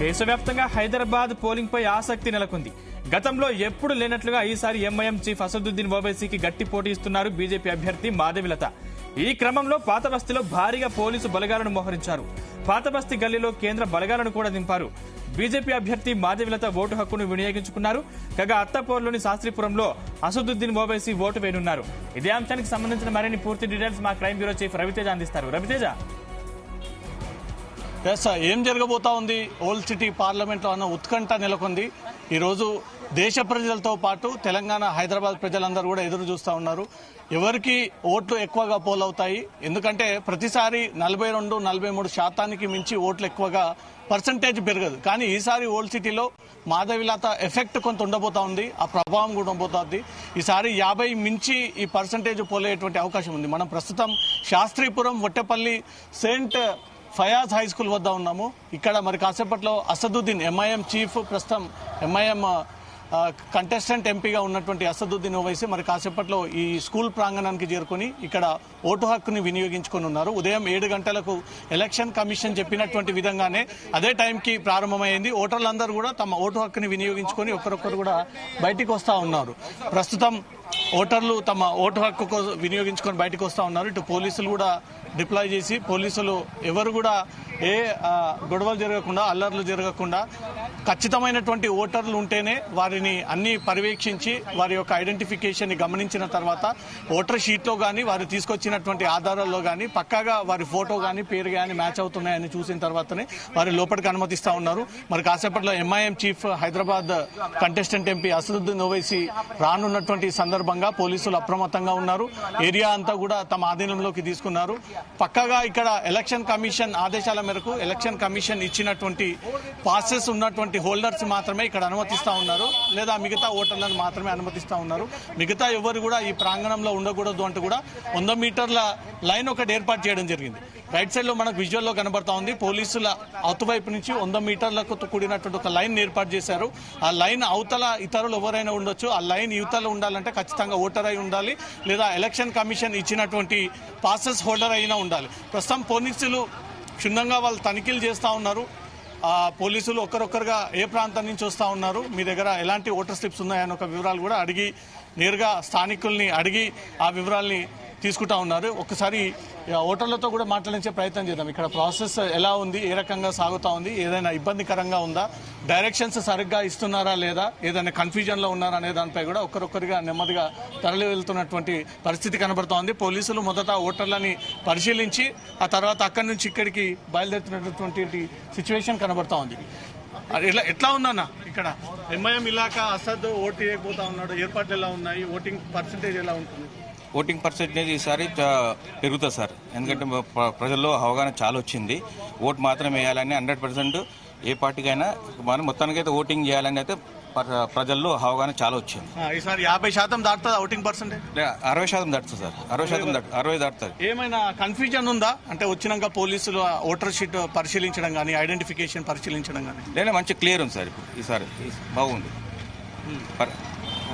దేశవ్యాప్తంగా హైదరాబాద్ పోలింగ్ పై ఆసక్తి నెలకొంది. గతంలో ఎప్పుడు లేనట్లుగా ఈసారి ఎంఐఎం చీఫ్ అసదుద్దీన్ ఓవైసీకి గట్టి పోటీ ఇస్తున్నారు బీజేపీ అభ్యర్థి మాధవిలత. ఈ క్రమంలో పాతబస్తీలో భారీగా పోలీసు బలగాలను మోహరించారు. పాతబస్తీ గల్లీలో కేంద్ర బలగాలను కూడా దింపారు. బీజేపీ అభ్యర్థి మాధవిలత ఓటు హక్కును వినియోగించుకున్నారు. కాగా అత్తాపూర్లోని శాస్త్రీపురంలో అసదుద్దీన్ ఓవైసీ ఓటు వేయనున్నారు. ఇదే అంశానికి సంబంధించిన మరిన్ని పూర్తి డీటెయిల్స్ మా క్రైమ్ బ్యూరో చీఫ్ రవితేజ అందిస్తారు. రవితేజ, ఏం జరగబోతా ఉంది? ఓల్డ్ సిటీ పార్లమెంట్లో అన్న ఉత్కంఠ నెలకొంది. ఈరోజు దేశ ప్రజలతో పాటు తెలంగాణ, హైదరాబాద్ ప్రజలందరూ కూడా ఎదురు చూస్తూ ఉన్నారు. ఎవరికి ఓట్లు ఎక్కువగా పోలవుతాయి? ఎందుకంటే ప్రతిసారి 42-43% మించి ఓట్లు ఎక్కువగా పర్సంటేజ్ పెరగదు. కానీ ఈసారి ఓల్డ్ సిటీలో మాధవిలత ఎఫెక్ట్ కొంత ఉండబోతా ఉంది. ఆ ప్రభావం కూడా ఉండబోతుంది. ఈసారి 50 మించి ఈ పర్సంటేజ్ పోలేటువంటి అవకాశం ఉంది. మనం ప్రస్తుతం Shastripuram Vattepally Saint Fayaz high school వద్ద ఉన్నాము. ఇక్కడ మరి కాసేపట్లో అసదుద్దీన్ ఎంఐఎం చీఫ్, ప్రస్తుతం ఎంఐఎం కంటెస్టెంట్ ఎంపీగా ఉన్నటువంటి అసదుద్దీన్ ఓవైసీ మరి కాసేపట్లో ఈ స్కూల్ ప్రాంగణానికి చేరుకొని ఇక్కడ ఓటు హక్కుని వినియోగించుకొని ఉన్నారు. ఉదయం 7 గంటలకు ఎలక్షన్ కమిషన్ చెప్పినటువంటి విధంగానే అదే టైంకి ప్రారంభమైంది. ఓటర్లందరూ కూడా తమ ఓటు హక్కుని వినియోగించుకొని ఒకరొకరు కూడా బయటికి వస్తూ ఉన్నారు. ప్రస్తుతం ఓటర్లు తమ ఓటు హక్కు వినియోగించుకొని బయటకు వస్తూ ఉన్నారు. ఇటు పోలీసులు కూడా డిప్లాయ్ చేసి, పోలీసులు ఎవరు కూడా ఏ గొడవలు జరగకుండా, అల్లర్లు జరగకుండా ఖచ్చితమైనటువంటి ఓటర్లు ఉంటేనే వారిని అన్ని పర్యవేక్షించి వారి యొక్క ఐడెంటిఫికేషన్ గమనించిన తర్వాత ఓటర్ షీట్లో కానీ వారు తీసుకొచ్చినటువంటి ఆధారాల్లో కానీ పక్కాగా వారి ఫోటో కానీ పేరు కానీ మ్యాచ్ అవుతున్నాయని చూసిన తర్వాతనే వారి లోపలికి అనుమతిస్తూ ఉన్నారు. మరి కాసేపట్లో MIM chief, Hyderabad contestant MP Asaduddin Owaisi రానున్నటువంటి సందర్భంగా పోలీసులు అప్రమత్తంగా ఉన్నారు. ఏరియా అంతా కూడా తమ ఆధీనంలోకి తీసుకున్నారు. పక్కాగా ఇక్కడ ఎలక్షన్ కమిషన్ ఆదేశాల మేరకు ఎలక్షన్ కమిషన్ ఇచ్చినటువంటి పాసెస్ ఉన్నటువంటి హోల్డర్స్ మాత్రమే ఇక్కడ అనుమతిస్తా ఉన్నారు, లేదా మిగతా ఓటర్లను మాత్రమే అనుమతిస్తా ఉన్నారు. మిగతా ఎవరు కూడా ఈ ప్రాంగణంలో ఉండకూడదు అంటూ కూడా 100 మీటర్ల లైన్ ఒకటి ఏర్పాటు చేయడం జరిగింది. రైట్ సైడ్ లో మనకు విజువల్లో కనబడతా ఉంది. పోలీసుల అవతవైపు నుంచి 100 మీటర్లకు కూడినటువంటి ఒక లైన్ ఏర్పాటు చేశారు. ఆ లైన్ అవతల ఇతరులు ఎవరైనా ఉండొచ్చు. ఆ లైన్ యువతల ఉండాలంటే ఖచ్చితంగా ఓటర్ అయి ఉండాలి, లేదా ఎలక్షన్ కమిషన్ ఇచ్చినటువంటి పాసెస్ హోల్డర్ అయినా ఉండాలి. ప్రస్తుతం పోలీసులు క్షుణ్ణంగా వాళ్ళు తనిఖీలు చేస్తూ ఉన్నారు. పోలీసులు ఒక్కరొక్కరుగా ఏ ప్రాంతం నుంచి వస్తూ ఉన్నారు, మీ దగ్గర ఎలాంటి ఓటర్ స్లిప్స్ ఉన్నాయని ఒక వివరాలు కూడా అడిగి, నేరుగా స్థానికుల్ని అడిగి ఆ వివరాల్ని తీసుకుంటా ఉన్నారు. ఒకసారి ఓటర్లతో కూడా మాట్లాడించే ప్రయత్నం చేద్దాం. ఇక్కడ ప్రాసెస్ ఎలా ఉంది, ఏ రకంగా సాగుతూ ఉంది, ఏదైనా ఇబ్బందికరంగా ఉందా, డైరెక్షన్స్ సరిగ్గా ఇస్తున్నారా లేదా, ఏదైనా కన్ఫ్యూజన్లో ఉన్నారా అనే దానిపై కూడా ఒక్కరొక్కరిగా నెమ్మదిగా తరలి వెళ్తున్నటువంటి పరిస్థితి కనబడుతూ ఉంది. పోలీసులు మొదట ఓటర్లని పరిశీలించి ఆ తర్వాత అక్కడి నుంచి ఇక్కడికి బయలుదేరుతున్నటువంటి సిచ్యువేషన్ కనబడుతూ ఉంది. ఎట్లా ఉందన్న ఇక్కడ ఎంఐఎం ఇలాకా అసద్ ఓటు వేయకపోతా ఉన్నాడు, ఏర్పాట్లు ఎలా ఉన్నాయి, ఓటింగ్ పర్సంటేజ్ ఎలా ఉంటుంది? ఓటింగ్ పర్సెంటేజ్ ఈసారి పెరుగుతుంది సార్. ఎందుకంటే ప్రజల్లో అవగాహన చాలా వచ్చింది. ఓటు మాత్రం వేయాలని 100% ఏ పార్టీకైనా మనం మొత్తానికైతే ఓటింగ్ చేయాలని అయితే ప్రజల్లో అవగాహన చాలా వచ్చింది. ఈసారి 50% దాటుతుంది ఓటింగ్ పర్సెంటేజ్? 60% దాటుతుంది సార్. 60 దాటుతుంది. ఏమైనా కన్ఫ్యూజన్ ఉందా? అంటే వచ్చినాక పోలీసులు ఓటర్ షీట్ పరిశీలించడం కానీ, ఐడెంటిఫికేషన్ పరిశీలించడం కానీ? లేదా మంచి క్లియర్ ఉంది సార్. ఇప్పుడు ఈసారి బాగుంది,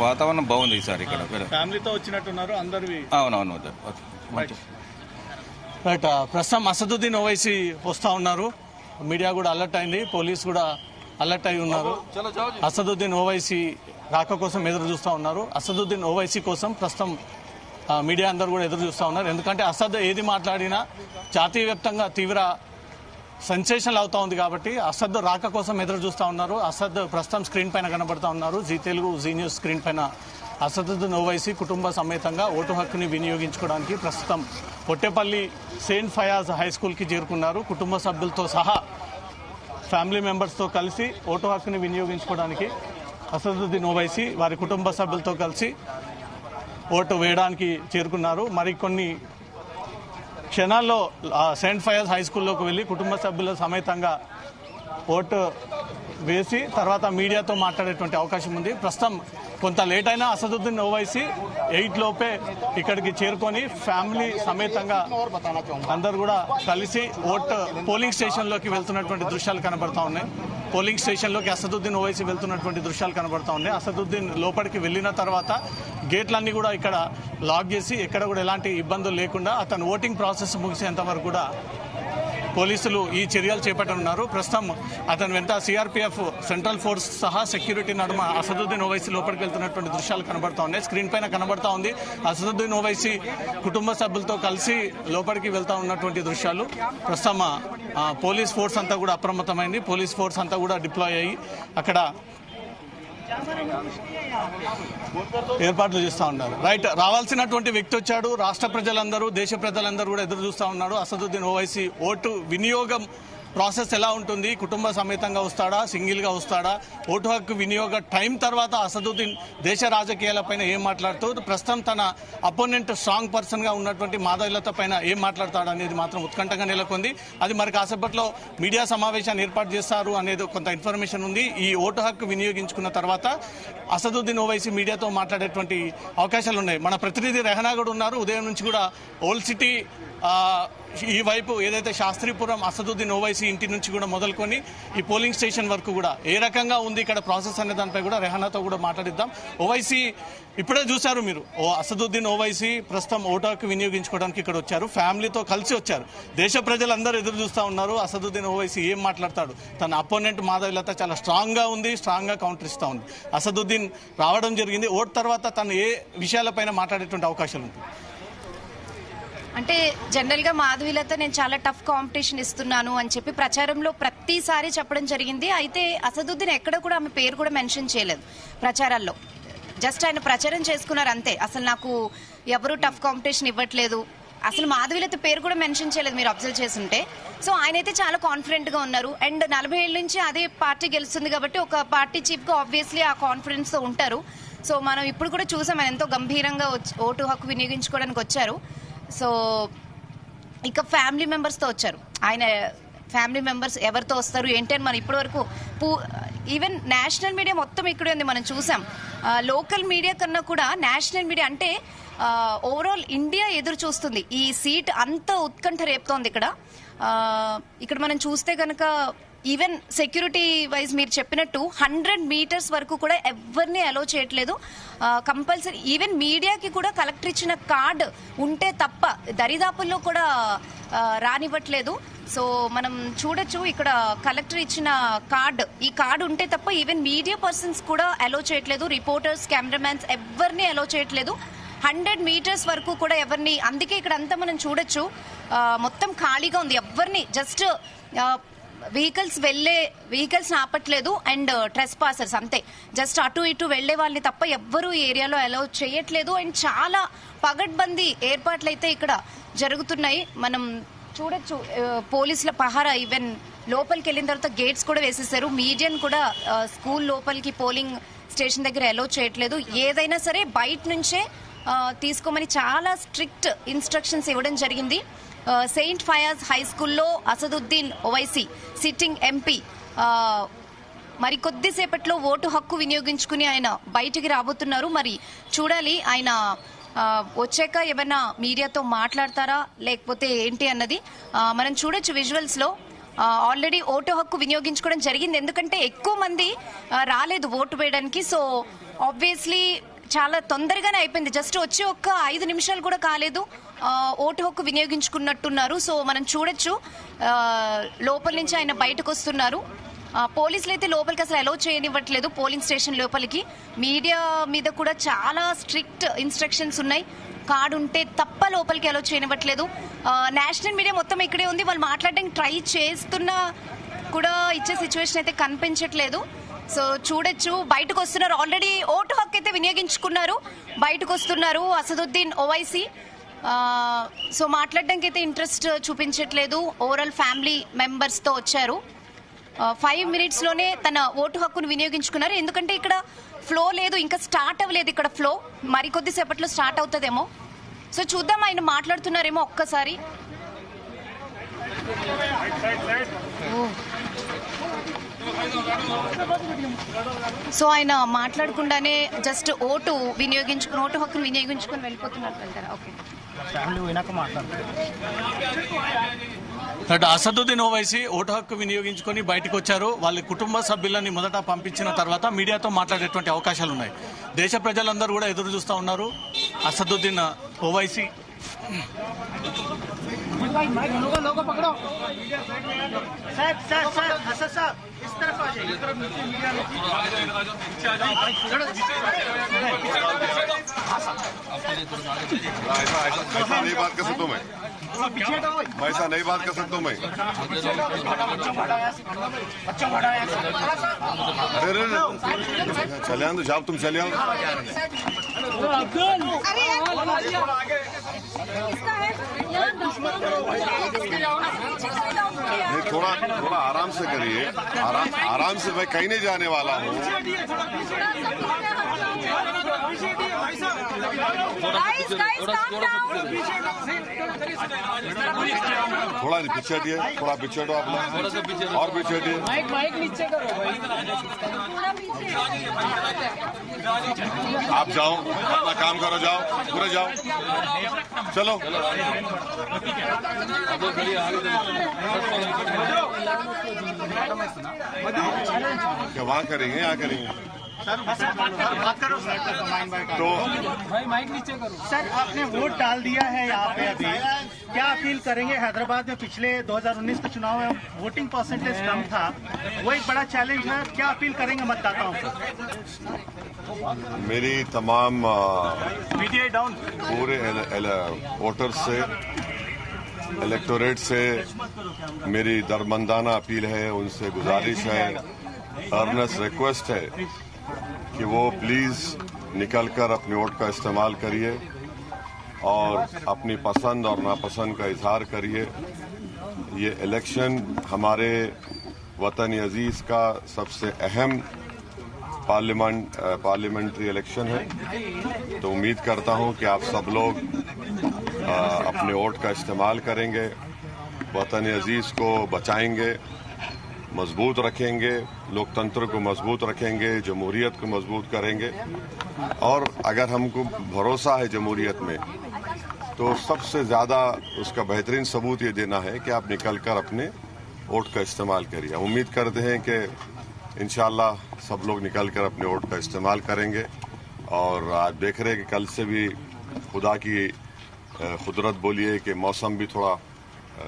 వాతావరణం బాగుంది ఈసారి. ఇక్కడ ఫ్యామిలీతో వచ్చినట్టున్నారు అందరివి? అవునవును. రైట్. ప్రస్తుతం అసదుద్దీన్ ఓవైసీ వస్తూ ఉన్నారు. మీడియా కూడా అలర్ట్ అయింది, పోలీసు కూడా అలర్ట్ అయి ఉన్నారు. అసదుద్దీన్ ఓవైసీ రాక కోసం ఎదురు చూస్తూ ఉన్నారు. అసదుద్దీన్ ఓవైసీ కోసం ప్రస్తుతం మీడియా అందరూ కూడా ఎదురు చూస్తూ ఉన్నారు. ఎందుకంటే అసద్ ఏది మాట్లాడినా జాతీయ వ్యాప్తంగా తీవ్ర సెన్సేషనల్ అవుతా ఉంది కాబట్టి అసద్ రాక కోసం ఎదురు చూస్తూ ఉన్నారు. అసద్ ప్రస్తుతం స్క్రీన్ పైన కనబడతా ఉన్నారు. Zee Telugu, Zee news screen పైన అసదుద్దీన్ ఓవైసీ కుటుంబ సమేతంగా ఓటు హక్కుని వినియోగించుకోవడానికి ప్రస్తుతం పొట్టేపల్లి సెయింట్ ఫయాజ్ హై స్కూల్కి చేరుకున్నారు. కుటుంబ సభ్యులతో సహా ఫ్యామిలీ మెంబర్స్తో కలిసి ఓటు హక్కుని వినియోగించుకోవడానికి అసదుద్దీన్ ఓవైసీ వారి కుటుంబ సభ్యులతో కలిసి ఓటు వేయడానికి చేరుకున్నారు. మరికొన్ని క్షణాల్లో సెయింట్ ఫయాజ్ హై స్కూల్లోకి వెళ్ళి కుటుంబ సభ్యుల సమేతంగా ఓటు వేసి తర్వాత మీడియాతో మాట్లాడేటువంటి అవకాశం ఉంది. ప్రస్తుతం కొంత లేట్ అయినా అసదుద్దీన్ ఓవైసీ 8 లోపే ఇక్కడికి చేరుకొని ఫ్యామిలీ సమేతంగా అందరు కూడా కలిసి పోలింగ్ స్టేషన్లోకి వెళ్తున్నటువంటి దృశ్యాలు కనబడతా ఉన్నాయి. పోలింగ్ స్టేషన్లోకి అసదుద్దీన్ ఓవైసీ వెళ్తున్నటువంటి దృశ్యాలు కనబడతా ఉన్నాయి. అసదుద్దీన్ లోపలికి వెళ్ళిన తర్వాత గేట్లన్నీ కూడా ఇక్కడ లాక్ చేసి ఎక్కడ కూడా ఎలాంటి ఇబ్బందులు లేకుండా అతను ఓటింగ్ ప్రాసెస్ ముగిసేంత వరకు కూడా పోలీసులు ఈ చర్యలు చేపట్టనున్నారు. ప్రస్తుతం అతని వెంట సిఆర్పీఎఫ్, సెంట్రల్ ఫోర్స్ సహా సెక్యూరిటీ నడుమ అసదుద్దీన్ ఓవైసీ లోపలికి వెళ్తున్నటువంటి దృశ్యాలు కనబడతా ఉన్నాయి. స్క్రీన్ పైన కనబడతా ఉంది అసదుద్దీన్ ఓవైసీ కుటుంబ సభ్యులతో కలిసి లోపలికి వెళ్తా ఉన్నటువంటి దృశ్యాలు. ప్రస్తుతం పోలీస్ ఫోర్స్ అంతా కూడా అప్రమత్తమైంది. పోలీస్ ఫోర్స్ అంతా కూడా డిప్లాయ్ అయ్యి అక్కడ ఏర్పాట్లు చేస్తూ ఉన్నారు. రైట్, రావాల్సినటువంటి వ్యక్తి వచ్చాడు. రాష్ట్ర ప్రజలందరూ, దేశ ప్రజలందరూ కూడా ఎదురు చూస్తూ ఉన్నారు. అసదుద్దీన్ ఓవైసీ ఓటు వినియోగం ప్రాసెస్ ఎలా ఉంటుంది, కుటుంబ సమేతంగా వస్తాడా, సింగిల్గా వస్తాడా, ఓటు హక్కు వినియోగ టైం తర్వాత అసదుద్దీన్ దేశ రాజకీయాలపైన ఏం మాట్లాడుతూ ప్రస్తుతం తన అపోనెంట్ స్ట్రాంగ్ పర్సన్గా ఉన్నటువంటి మాధవీలత పైన ఏం మాట్లాడతాడు అనేది మాత్రం ఉత్కంఠగా నెలకొంది. అది మరి కాసేపట్లో మీడియా సమావేశాన్ని ఏర్పాటు చేస్తారు అనేది కొంత ఇన్ఫర్మేషన్ ఉంది. ఈ ఓటు హక్కు వినియోగించుకున్న తర్వాత అసదుద్దీన్ ఓవైసీ మీడియాతో మాట్లాడేటువంటి అవకాశాలు ఉన్నాయి. మన ప్రతినిధి రెహనా కూడా ఉన్నారు. ఉదయం నుంచి కూడా ఓల్డ్ సిటీ ఈ వైపు ఏదైతే శాస్త్రీపురం అసదుద్దీన్ ఓవైసీ ఇంటి నుంచి కూడా మొదలుకొని ఈ పోలింగ్ స్టేషన్ వరకు కూడా ఏ రకంగా ఉంది ఇక్కడ ప్రాసెస్ అనే దానిపై కూడా రెహనాతో కూడా మాట్లాడిద్దాం. ఓవైసీ ఇప్పుడే చూశారు మీరు, అసదుద్దీన్ ఓవైసీ ప్రస్తుతం ఓటు హక్కు వినియోగించుకోవడానికి ఇక్కడ వచ్చారు. ఫ్యామిలీతో కలిసి వచ్చారు. దేశ ప్రజలందరూ ఎదురు చూస్తూ ఉన్నారు అసదుద్దీన్ ఓవైసీ ఏం మాట్లాడతాడు. తన అపోనెంట్ మాధవీలత చాలా స్ట్రాంగ్గా ఉంది, స్ట్రాంగ్గా కౌంటర్ ఇస్తూ ఉంది. అసదుద్దీన్ రావడం జరిగింది. ఓటు తర్వాత తను ఏ విషయాలపైన మాట్లాడేటువంటి అవకాశాలు ఉంటుంది? అంటే జనరల్గా మాధవీలత నేను చాలా టఫ్ కాంపిటీషన్ ఇస్తున్నాను అని చెప్పి ప్రచారంలో ప్రతిసారి చెప్పడం జరిగింది. అయితే అసదుద్దీన్ ఎక్కడ కూడా ఆమె పేరు కూడా మెన్షన్ చేయలేదు ప్రచారాల్లో. జస్ట్ ఆయన ప్రచారం చేసుకున్నారు అంతే. అసలు నాకు ఎవరు టఫ్ కాంపిటీషన్ ఇవ్వట్లేదు, అసలు మాధవీలత పేరు కూడా మెన్షన్ చేయలేదు మీరు అబ్జర్వ్ చేస్తుంటే. సో ఆయన అయితే చాలా కాన్ఫిడెంట్గా ఉన్నారు. అండ్ 40 ఏళ్ళ నుంచి అదే పార్టీ గెలుస్తుంది కాబట్టి ఒక పార్టీ చీఫ్గా ఆబ్వియస్లీ ఆ కాన్ఫిడెన్స్తో ఉంటారు. సో మనం ఇప్పుడు కూడా చూసాం ఆయన ఎంతో గంభీరంగా ఓటు హక్కు వినియోగించుకోవడానికి వచ్చారు. సో ఇక ఫ్యామిలీ మెంబర్స్తో వచ్చారు. ఆయన ఫ్యామిలీ మెంబర్స్ ఎవరితో వస్తారు ఏంటి అని మనం ఇప్పటివరకు ఈవెన్ నేషనల్ మీడియా మొత్తం ఇక్కడే ఉంది, మనం చూసాం. లోకల్ మీడియా కన్నా కూడా నేషనల్ మీడియా అంటే ఓవరాల్ ఇండియా ఎదురు చూస్తుంది. ఈ సీట్ అంత ఉత్కంఠ రేపుతోంది ఇక్కడ మనం చూస్తే కనుక ఈవెన్ సెక్యూరిటీ వైజ్ మీరు చెప్పినట్టు 100 మీటర్స్ వరకు కూడా ఎవరిని అలో చేయట్లేదు. కంపల్సరీ ఈవెన్ మీడియాకి కూడా కలెక్టర్ ఇచ్చిన కార్డు ఉంటే తప్ప దరిదాపుల్లో కూడా రానివ్వట్లేదు. సో మనం చూడొచ్చు ఇక్కడ కలెక్టర్ ఇచ్చిన కార్డు, ఈ కార్డు ఉంటే తప్ప ఈవెన్ మీడియా పర్సన్స్ కూడా అలో చేయట్లేదు. రిపోర్టర్స్, కెమెరామ్యాన్స్ ఎవరిని అలో చేయట్లేదు. 100 మీటర్స్ వరకు కూడా ఎవరిని, అందుకే ఇక్కడ అంతా మనం చూడొచ్చు మొత్తం ఖాళీగా ఉంది. ఎవరిని జస్ట్ వెహికల్స్ ఆపట్లేదు అండ్ ట్రెస్ పాసర్స్ అంతే, జస్ట్ అటు ఇటు వెళ్లే వాళ్ళని తప్ప ఎవ్వరూ ఏరియాలో అలౌ చేయట్లేదు. అండ్ చాలా పగడ్బందీ ఏర్పాట్లు అయితే ఇక్కడ జరుగుతున్నాయి. మనం చూడొచ్చు పోలీసుల పహారా, ఈవెన్ లోపలికి వెళ్ళిన తర్వాత గేట్స్ కూడా వేసేసారు. మీడియాను కూడా స్కూల్ లోపలికి పోలింగ్ స్టేషన్ దగ్గర అలౌ చేయట్లేదు. ఏదైనా సరే బయట నుంచే తీసుకోమని చాలా స్ట్రిక్ట్ ఇన్స్ట్రక్షన్స్ ఇవ్వడం జరిగింది. సెయింట్ ఫయాజ్ హై స్కూల్లో అసదుద్దీన్ ఓవైసీ సిట్టింగ్ ఎంపీ మరి కొద్దిసేపట్లో ఓటు హక్కు వినియోగించుకుని ఆయన బయటికి రాబోతున్నారు. మరి చూడాలి ఆయన వచ్చాక ఏమైనా మీడియాతో మాట్లాడతారా లేకపోతే ఏంటి అన్నది. మనం చూడొచ్చు విజువల్స్ లో ఆల్రెడీ ఓటు హక్కు వినియోగించుకోవడం జరిగింది. ఎందుకంటే ఎక్కువ మంది రాలేదు ఓటు వేయడానికి. సో ఆబ్వియస్లీ చాలా తొందరగానే అయిపోయింది. జస్ట్ వచ్చి ఒక్క 5 నిమిషాలు కూడా కాలేదు ఓటు హక్కు వినియోగించుకున్నట్టున్నారు. సో మనం చూడొచ్చు లోపల నుంచి ఆయన బయటకు వస్తున్నారు. పోలీసులు అయితే లోపలికి అసలు అలౌ చేయనివ్వట్లేదు పోలింగ్ స్టేషన్ లోపలికి. మీడియా మీద కూడా చాలా స్ట్రిక్ట్ ఇన్స్ట్రక్షన్స్ ఉన్నాయి. కార్డు ఉంటే తప్ప లోపలికి అలౌ చేయనివ్వట్లేదు. నేషనల్ మీడియా మొత్తం ఇక్కడే ఉంది. వాళ్ళు మాట్లాడడానికి ట్రై చేస్తున్నా కూడా ఇచ్చే సిచ్యువేషన్ అయితే కనిపించట్లేదు. సో చూడొచ్చు బయటకు వస్తున్నారు. ఆల్రెడీ ఓటు హక్కు అయితే వినియోగించుకున్నారు, బయటకు వస్తున్నారు అసదుద్దీన్ ఓవైసీ. సో మాట్లాడడానికి అయితే ఇంట్రెస్ట్ చూపించట్లేదు. ఓవరాల్ ఫ్యామిలీ మెంబర్స్తో వచ్చారు. 5 మినిట్స్లోనే తన ఓటు హక్కును వినియోగించుకున్నారు. ఎందుకంటే ఇక్కడ ఫ్లో లేదు, ఇంకా స్టార్ట్ అవ్వలేదు ఇక్కడ ఫ్లో. మరికొద్దిసేపట్లో స్టార్ట్ అవుతుందేమో. సో చూద్దాం ఆయన మాట్లాడుతున్నారేమో ఒక్కసారి. సో ఆయన మాట్లాడకుండానే జస్ట్ ఓటు హక్కును వినియోగించుకుని వెళ్ళిపోతున్నారు వెళ్తారా? ఓకే, అసదుద్దీన్ ఓవైసీ ఓటు హక్కు వినియోగించుకొని బయటకు వచ్చారు. వాళ్ళ కుటుంబ సభ్యులని మొదట పంపించిన తర్వాత మీడియాతో మాట్లాడేటువంటి అవకాశాలు ఉన్నాయి. దేశ ప్రజలందరూ కూడా ఎదురు చూస్తూ ఉన్నారు. అసదుద్దీన్ ఓవైసీ ऐसा नहीं बात कर सकता मैं ऐसा नहीं बात कर सकता मैं अरे चले तो जाओ तुम चले आओ नहीं थोड़ा थोड़ा आराम से करिए आराम से मैं कहीं नहीं जाने वाला हूँ थोड़ा पीछे हटिए थोड़ा पीछे हटो आप लोग और पीछे हटिए माइक नीचे करो भाई आप जाओ अपना काम करो जाओ पूरे जाओ चलो क्या वहाँ करेंगे यहाँ करेंगे तो भाई माइक नीचे करो। सर आपने वोट डाल दिया है यहाँ पे अभी क्या अपील करेंगे? हैदराबाद में पिछले 2019 के चुनाव में वोटिंग परसेंटेज कम था, वो एक बड़ा चैलेंज है, क्या अपील करेंगे मतदाताओं से? मेरी तमाम पूरे वोटर्स से इलेक्टोरेट से मेरी दरमंदाना अपील है, उनसे गुजारिश है, अर्नेस्ट रिक्वेस्ट है कि वो प्लीज निकलकर अपने वोट का इस्तेमाल करिए और अपनी पसंद और नापसंद का इजहार करिए। ये इलेक्शन हमारे वतन अजीज का सबसे अहम पार्लियामेंट्री इलेक्शन है, तो उम्मीद करता हूं कि आप सब लोग अपने वोट का इस्तेमाल करेंगे, वतन अजीज को बचाएंगे, मजबूत रखेंगे, लोकतंत्र को मजबूत रखेंगे, जमहूरियत को मजबूत करेंगे। और अगर हमको भरोसा है जमहूरियत में, तो सबसे ज्यादा उसका बेहतरीन सबूत ये देना है कि आप निकलकर अपने वोट का इस्तेमाल करिए। उम्मीद करते हैं कि इंशाअल्लाह सब लोग निकलकर अपने वोट का इस्तेमाल करेंगे। और आज देख रहे हैं कि कल से भी खुदा की कुदरत बोलिए कि मौसम भी थोड़ा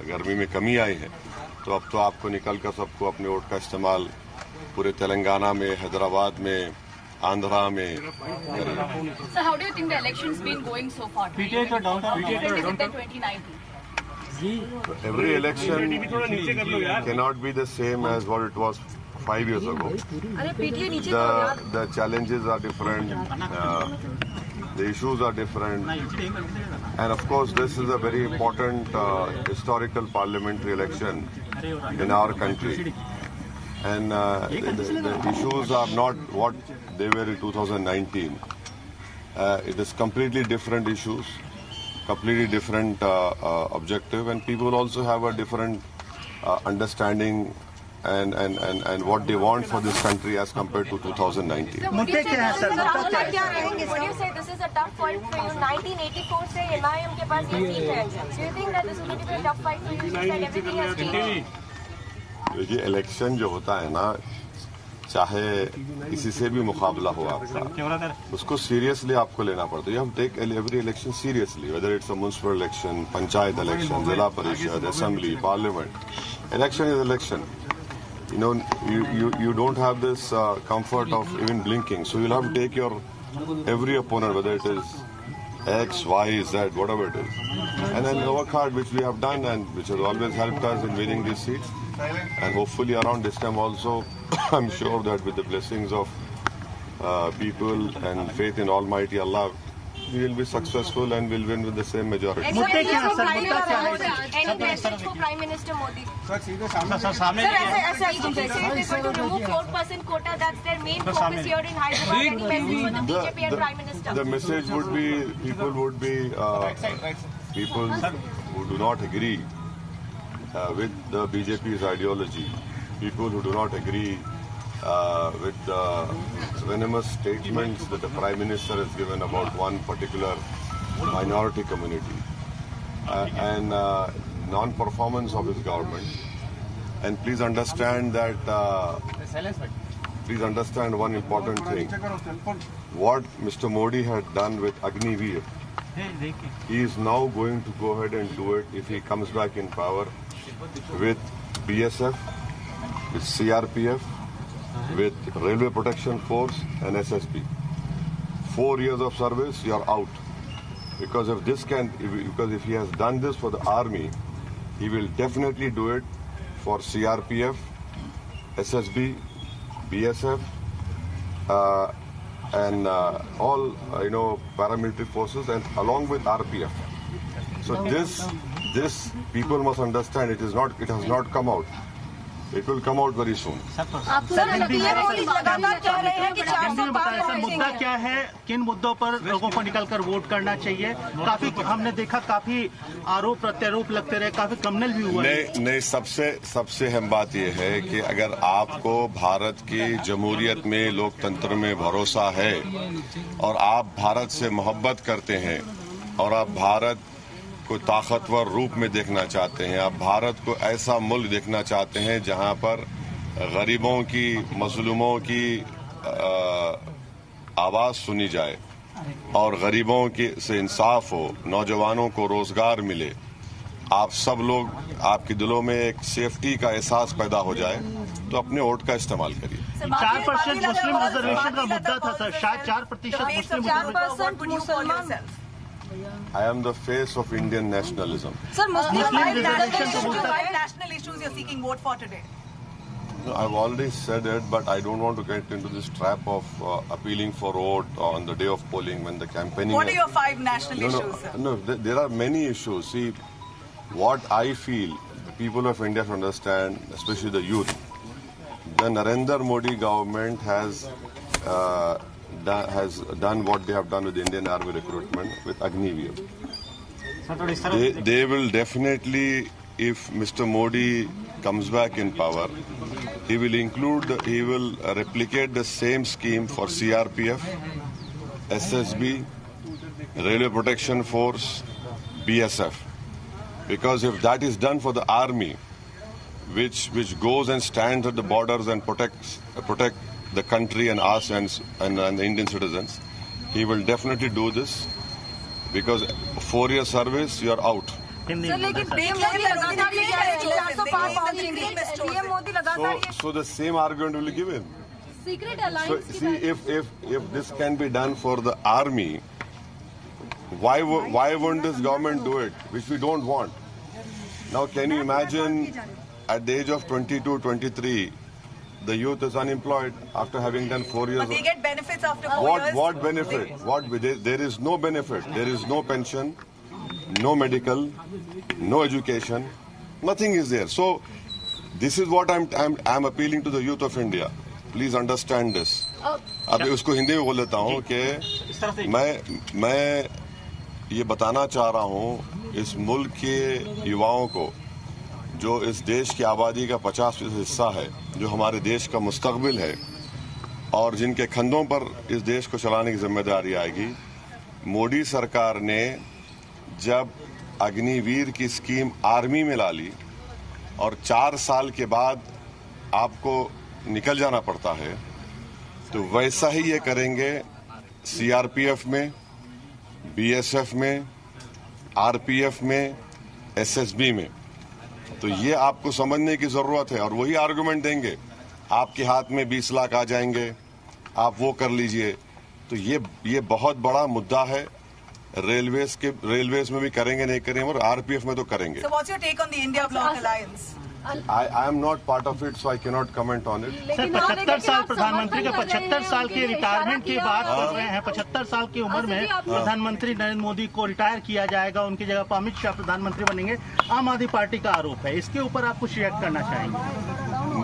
गर्मी में कमी आई है, तो अब तो आपको निकलकर सबको अपने वोट का इस्तेमाल पूरे तेलंगाना में, हैदराबाद में, आंध्रा में करें। So how do you think the election's been going so far? Compared to 2019? Every election cannot be the same as what it was 5 years ago. The challenges are different, the issues are different, and of course this is a very important historical parliamentary election in our country. And the issues are not what they were in 2019. It is completely different issues, completely different objective, and people also have a different understanding and what they want for this country as compared to 2019. मुद्दे क्या है sir? Would you say this is a tough fight for you? 1984 से MIM के पास ये seat है. Do you think that this is going to be a tough fight for you? You said everything has changed. देखिए election जो होता है ना, चाहे किसी से भी मुकाबला हो आपका, उसको सीरियसली आपको लेना पड़ता है। You have take every election seriously, whether it's a municipal election, panchayat election, Zila Parishad, assembly, parliament. Election is election. You don't have this comfort of even blinking, so you'll have to take your every opponent, whether it is X, Y, Z, whatever it is, and then work hard, which we have done and which has always helped us in winning these seats. And hopefully around this time also, I'm sure that with the blessings of people and faith in Almighty Allah, we will be successful and will win with the same majority. Any message for Prime Minister Modi? Sir, as BJP is going to remove 4% quota, that's their main focus here in Hyderabad. Any message for the BJP and Prime Minister? The message would be people who do not agree with the BJP's ideology, people who do not agree with the venomous statements that the Prime Minister has given about one particular minority community and non-performance of his government. And please understand that, please understand one important thing. What Mr. Modi had done with Agniveer He is now going to go ahead and do it if he comes back in power with BSF, with CRPF, with Railway Protection Force and SSB. 4 years of service, you are out. Because if he has done this for the army, he will definitely do it for CRPF, SSB, BSF, and all paramilitary forces, and along with RPF. So this people must understand. It has not come out. It will come out very soon. Hindi में बताया sir, मुद्दा क्या है, किन मुद्दों पर लोगों को निकलकर वोट करना चाहिए? काफी हमने देखा, काफी आरोप प्रत्यारोप लगते रहे, काफी क्रिमिनल भी हुआ। नहीं, सबसे अहम बात यह है कि अगर आपको भारत की जमहूरियत में, लोकतंत्र में भरोसा है और आप भारत से मोहब्बत करते हैं और आप भारत को ताकतवर रूप में देखना चाहते हैं, आप भारत को ऐसा मुल्क देखना चाहते हैं जहां पर गरीबों की, मजलूमों की आवाज सुनी जाए और गरीबों के से इंसाफ हो, नौजवानों को रोजगार मिले, आप सब लोग, आपके दिलों में एक सेफ्टी का एहसास पैदा हो जाए, तो अपने वोट का इस्तेमाल करिए। 4% मुस्लिम रिजर्वेशन का मुद्दा था सर, शायद 4% मुस्लिम। I am the face of Indian nationalism. Sir, Muslim reservation का मुद्दा। five national issues you're seeking vote for today. No, I've already said it, but I don't want to get into this trap of appealing for vote on the day of polling when the campaigning. What are your 5 national issues, sir? No, there are many issues. See, what I feel the people of India should understand, especially the youth, the Narendra Modi government has done what they have done with the Indian Army recruitment with Agniveer. They will definitely, if Mr. Modi comes back in power, he will replicate the same scheme for CRPF, SSB, Railway Protection Force, BSF. Because if that is done for the army, which goes and stands at the borders and protect the country and us and the Indian citizens, he will definitely do this. Because 4-year service, you are out. Sir लेकिन PM Modi लगातार ये कह रहे हैं 405 पहुंचेंगे, PM Modi लगातार So the same argument will be given. Secret So alliance see, if this can be done for the army, why won't this government do it, which we don't want? Now, can you imagine at the age of 22, 23, the youth is unemployed after having done 4 years? But they get benefits after 4 years. What benefit? There is no benefit. There is no pension, no medical, no education. Nothing is there. So this is what I'm appealing to the youth of India. Please understand this. अभी उसको हिंदी में बोल देता हूँ कि मैं ये बताना चाह रहा हूँ इस मुल्क के युवाओं को, जो इस देश की आबादी का 50% हिस्सा है, जो हमारे देश का मुस्तकबिल है और जिनके कंधों पर इस देश को चलाने की जिम्मेदारी आएगी। मोदी सरकार ने जब अग्निवीर की स्कीम आर्मी में ला ली और 4 साल के बाद आपको निकल जाना पड़ता है, तो वैसा ही ये करेंगे सीआरपीएफ में, बीएसएफ में, आरपीएफ में, एसएसबी में। तो ये आपको समझने की जरूरत है और वही आर्गुमेंट देंगे। आपके हाथ में 20 लाख आ जाएंगे, आप वो कर लीजिए। तो ये बहुत बड़ा मुद्दा है। रेलवेज में भी करेंगे, नहीं करेंगे, और आरपीएफ में तो करेंगे। So what's your take on the India Bloc Alliance? I am not part of it, so I cannot comment on it. Sir 75 साल प्रधानमंत्री का 75 साल के रिटायरमेंट की बात कर रहे हैं। 75 साल की उम्र में प्रधानमंत्री नरेंद्र मोदी को रिटायर किया जाएगा, उनकी जगह पर अमित शाह प्रधानमंत्री बनेंगे। आम आदमी पार्टी का आरोप है, इसके ऊपर आप कुछ रिएक्ट करना चाहेंगे?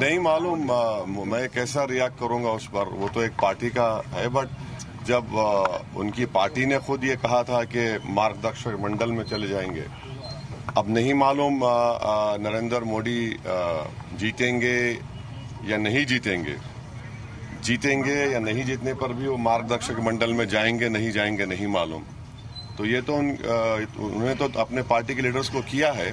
नहीं मालूम मैं कैसा रिएक्ट करूंगा उस पर, वो तो एक पार्टी का है। बट जब उनकी पार्टी ने खुद ये कहा था कि मार्गदर्शक मंडल में चले जाएंगे, अब नहीं मालूम नरेंद्र मोदी जीतेंगे या नहीं जीतेंगे। जीतेंगे या नहीं जीतने पर भी वो मार्गदर्शक मंडल में जाएंगे नहीं जाएंगे नहीं मालूम। तो ये तो उन्होंने तो अपने पार्टी के लीडर्स को किया है,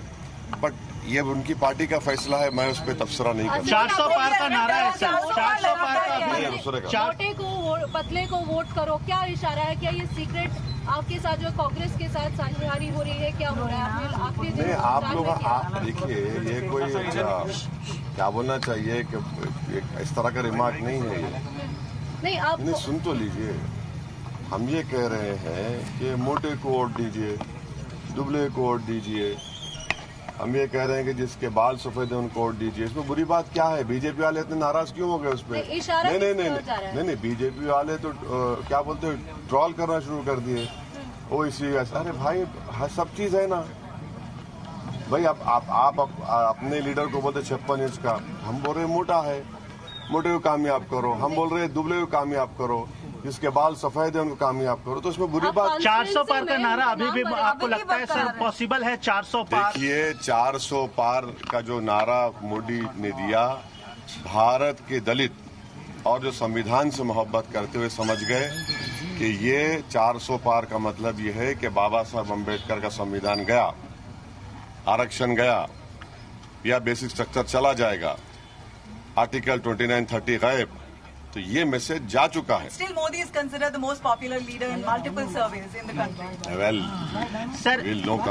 बट ये उनकी पार्टी का फैसला है, मैं उस पर तबसरा नहीं कर। 400 पार का नारा है सर, 400 पार का। मोटे को पतले को वोट करो, क्या इशारा है? क्या ये सीक्रेट आपके साथ जो कांग्रेस के साथ साझेदारी हो रही है, क्या हो रहा है आपके नहीं, आप लोग आप देखिए, ये कोई क्या बोलना चाहिए कि इस तरह का रिमार्क नहीं है ये। नहीं आप नहीं, सुन तो लीजिए, हम ये कह रहे हैं कि मोटे को वोट दीजिए, दुबले को वोट दीजिए। हम ये कह रहे हैं कि जिसके बाल सफेद है उनको वोट दीजिए। इसमें बुरी बात क्या है? बीजेपी वाले इतने नाराज क्यों हो गए उस पर? नहीं, बीजेपी वाले तो क्या बोलते हैं, ट्रोल करना शुरू कर दिए। ओ इसी, अरे भाई सब चीज है ना भाई। आप अपने लीडर को बोलते 56 इंच का, हम बोल रहे मोटा है, मोटे को कामयाब करो। हम बोल रहे दुबले को कामयाब करो, जिसके बाल सफेद है उनको कामयाब करो। तो इसमें बुरी बात 400 पार का नारा अभी भी आपको लगता है सर पॉसिबल है? 400 पार, देखिए 400 पार का जो नारा मोदी ने दिया, भारत के दलित और जो संविधान से मोहब्बत करते हुए समझ गए कि ये 400 पार का मतलब ये है कि बाबा साहब अम्बेडकर का संविधान गया, आरक्षण गया, या बेसिक स्ट्रक्चर चला जाएगा, आर्टिकल 29-30 गायब। तो ये मैसेज जा चुका है। Still, Modi is considered the most popular leader in multiple surveys in the country. Well, sir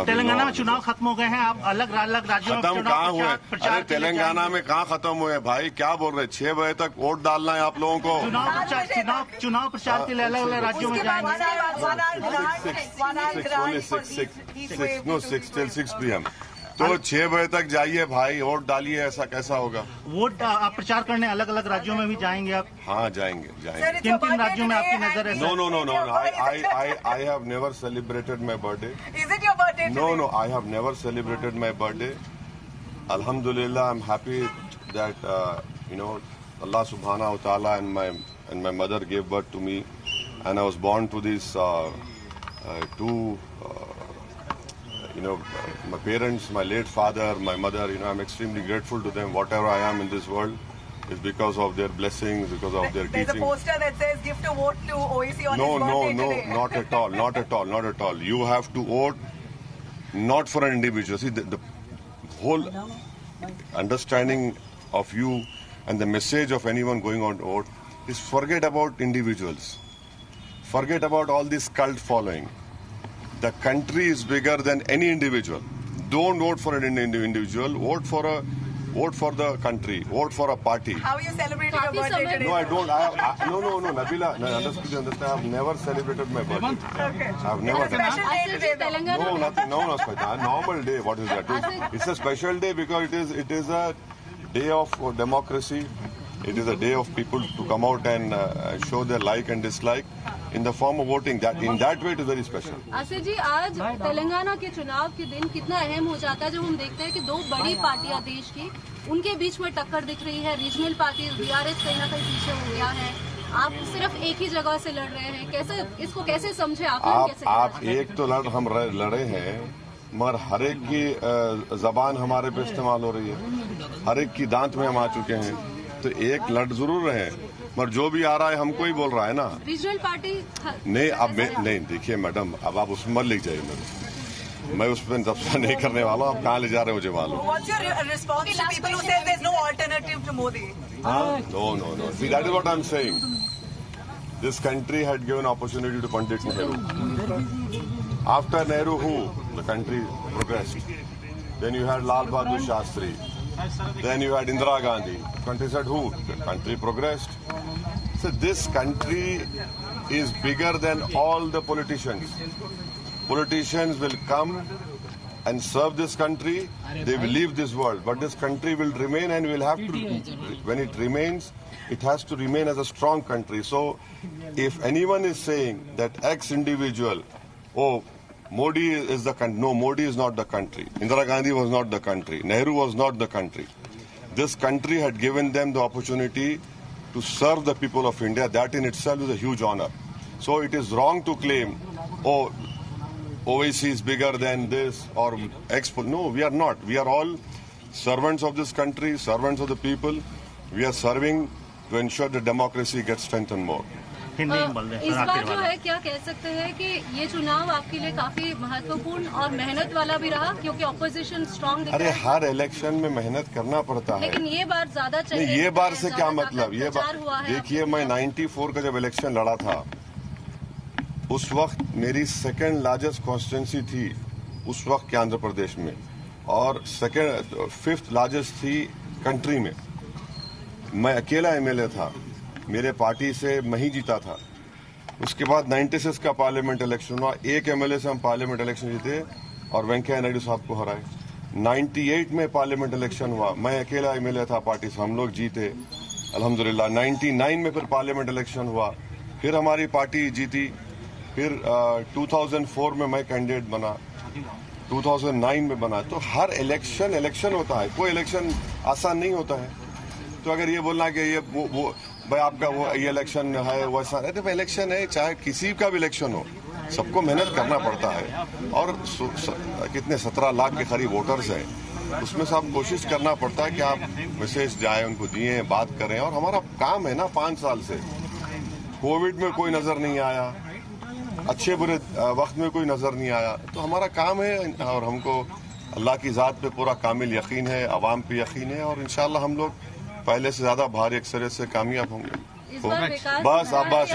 Telangana में चुनाव खत्म हो गए हैं, आप अलग अलग राज्यों में खत्म कहाँ हुए? अरे तेलंगाना में कहाँ खत्म हुए भाई? क्या बोल रहे? 6 बजे तक वोट डालना है आप लोगों को। चुनाव प्रचार के लिए अलग अलग राज्यों में जाएंगे। 6 PM तो 6 बजे तक जाइए भाई, वोट डालिए। ऐसा कैसा होगा? वोट आप प्रचार करने अलग अलग राज्यों में भी जाएंगे आप? हाँ, जाएंगे। किन किन राज्यों में आपकी नजर है? No. I have never celebrated my birthday. Is it your birthday today? No. I have never celebrated my birthday. Alhamdulillah, I'm happy that Allah Subhanahu wa Taala and my mother gave birth to me, and I was born to these two. My parents, my late father, my mother, I'm extremely grateful to them. Whatever I am in this world is because of their blessings, because of their There's teaching. a poster that says "Give to vote to OIC on his birthday today." Not at all. You have to vote not for an individual. See, the whole understanding of you and the message of anyone going on to vote is forget about individuals. Forget about all this cult following. The country is bigger than any individual. Don't vote for an individual. Vote for the country. Vote for a party. How are you celebrating your birthday today? No, I don't. No, Nabila. No, understand. I have never celebrated my birthday. Okay. I have never. Special day today, though. No, nothing. No, special. Normal day. What is that? It's a special day because it is a day of democracy. It is a day of people to come out and show their like and dislike in the form of voting. That in that way it is very special. Asif जी, आज तेलंगाना के चुनाव के दिन कितना अहम हो जाता है जब हम देखते हैं कि 2 बड़ी पार्टियां देश की, उनके बीच में टक्कर दिख रही है। रीजनल पार्टी बीआरएस कहीं ना कहीं पीछे हो गया है, आप सिर्फ एक ही जगह से लड़ रहे हैं। कैसे इसको कैसे समझे आप एक तो हम लड़े हैं, मगर हर एक की जबान हमारे पे इस्तेमाल हो रही है, हर एक की दांत में हम आ चुके हैं। तो एक लड़ जरूर रहे, मगर जो भी आ रहा है हमको ही बोल रहा है ना। रीजनल पार्टी नहीं, अब नहीं, देखिए मैडम, अब आप उसमें मत लिख जाइए मेरे। मैं उस पर दफ्तर नहीं करने वाला हूँ। आप कहाँ ले जा रहे हो मुझे मालूम। What's your response to people who say there's no alternative to Modi? No. See, that is what I'm saying. This country had given opportunity to Pandit Nehru. After Nehru, the country progressed. Then you had Lal Bahadur Shastri. Then you had Indira Gandhi. The country said who? The country progressed. So this country is bigger than all the politicians. Politicians will come and serve this country. They will leave this world. But this country will remain, and we'll have to, when it remains, it has to remain as a strong country. So if anyone is saying that X individual, Modi is the country. No, Modi is not the country. Indira Gandhi was not the country. Nehru was not the country. This country had given them the opportunity to serve the people of India. That in itself is a huge honor. So it is wrong to claim, OIC is bigger than this or X. No, we are not. We are all servants of this country, servants of the people. We are serving to ensure the democracy gets strengthened more. Hindi में बोल दें। इस बार जो है, क्या कह सकते हैं कि ये चुनाव आपके लिए काफी महत्वपूर्ण और मेहनत वाला भी रहा, क्योंकि ऑपोजिशन स्ट्रांग दिख रहा है। हर इलेक्शन में मेहनत करना पड़ता है, लेकिन ये बार ज्यादा नहीं, ये बार से क्या मतलब? ये बार देखिए, मैं 94 का जब इलेक्शन लड़ा था, उस वक्त मेरी सेकंड लार्जेस्ट कॉन्स्टिट्यूंसी थी उस वक्त के आंध्र प्रदेश में, और फिफ्थ लार्जेस्ट थी कंट्री में। मैं अकेला एमएलए था, मेरे पार्टी से मैं ही जीता था। उसके बाद 96 का पार्लियामेंट इलेक्शन हुआ, एक एमएलए से हम पार्लियामेंट इलेक्शन जीते और वेंकैया नायडू साहब को हराए। 98 में पार्लियामेंट इलेक्शन हुआ, मैं अकेला एमएलए था पार्टी से, हम लोग जीते अल्हम्दुलिल्लाह। 99 में फिर पार्लियामेंट इलेक्शन हुआ, फिर हमारी पार्टी जीती। फिर 2004 में मैं कैंडिडेट बना, 2009 में बना। तो हर इलेक्शन होता है, कोई इलेक्शन आसान नहीं होता है। तो अगर ये बोलना कि ये वो भाई आपका वो ये इलेक्शन है वैसा है, तो इलेक्शन है, चाहे किसी का भी इलेक्शन हो, सबको मेहनत करना पड़ता है। और कितने 17 लाख के करीब वोटर्स हैं, उसमें से आप कोशिश करना पड़ता है कि आप मैसेज जाए उनको दिए, बात करें। और हमारा काम है ना, 5 साल से कोविड में कोई नजर नहीं आया, अच्छे बुरे वक्त में कोई नजर नहीं आया। तो हमारा काम है और हमको अल्लाह की जात पे पूरा कामिल यकीन है, अवाम पे यकीन है, और इंशाल्लाह हम लोग पहले से ज्यादा भारी अक्सरियत से कामयाब होंगे। बस Abbas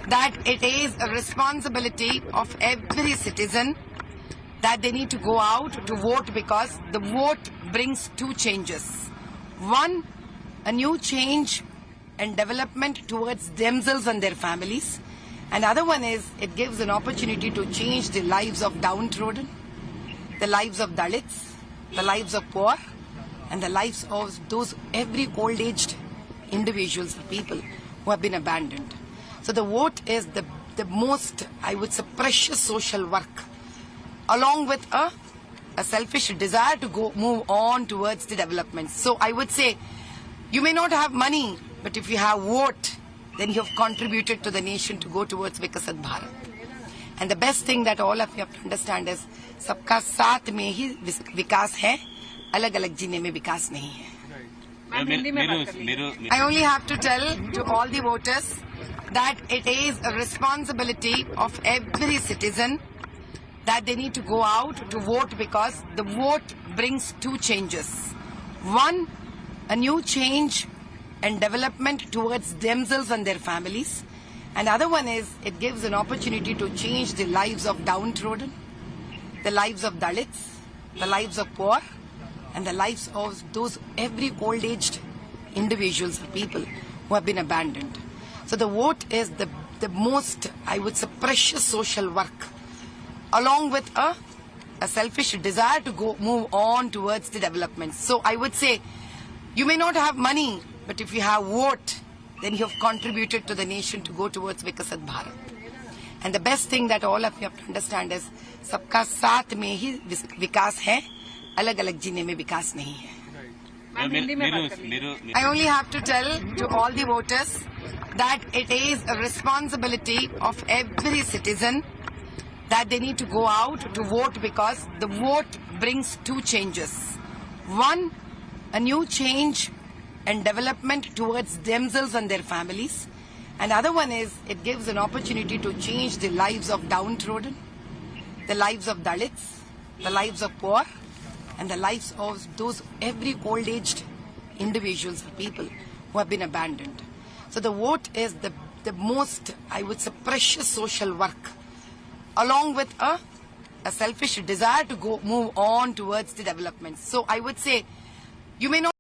that it is a responsibility of every citizen that they need to go out to vote, because the vote brings 2 changes. One, a new change and development towards themselves and their families. And other one is it gives an opportunity to change the lives of downtrodden, the lives of Dalits, the lives of poor, and the lives of those every old-aged individuals or people who have been abandoned. So the vote is the most, I would say, precious social work, along with a selfish desire to move on towards the development. So I would say, you may not have money, but if you have vote, then you have contributed to the nation to go towards Vikasat Bharat. And the best thing that all of you have to understand is, सबका साथ में ही विकास है, अलग-अलग जीने में विकास नहीं है. I only have to tell to all the voters that it is a responsibility of every citizen that they need to go out to vote, because the vote brings 2 changes. One, a new change and development towards themselves and their families. And other one is it gives an opportunity to change the lives of downtrodden, the lives of Dalits, the lives of poor, and the lives of those every old-aged individuals or people who have been abandoned. So the vote is the most, I would say, precious social work, along with a selfish desire to move on towards the development. So I would say, you may not have money, but if you have vote, then you have contributed to the nation to go towards Vikasat Bharat. And the best thing that all of you have to understand is, सबका साथ में ही विकास है, अलग-अलग जीने में विकास नहीं है. I only have to tell to all the voters that it is a responsibility of every citizen that they need to go out to vote, because the vote brings 2 changes. One, a new change and development towards themselves and their families. And other one is it gives an opportunity to change the lives of downtrodden, the lives of Dalits, the lives of poor, and the lives of those every old-aged individuals or people who have been abandoned. So the vote is the the most, I would say, precious social work, along with a selfish desire to move on towards the development. So I would say, you may not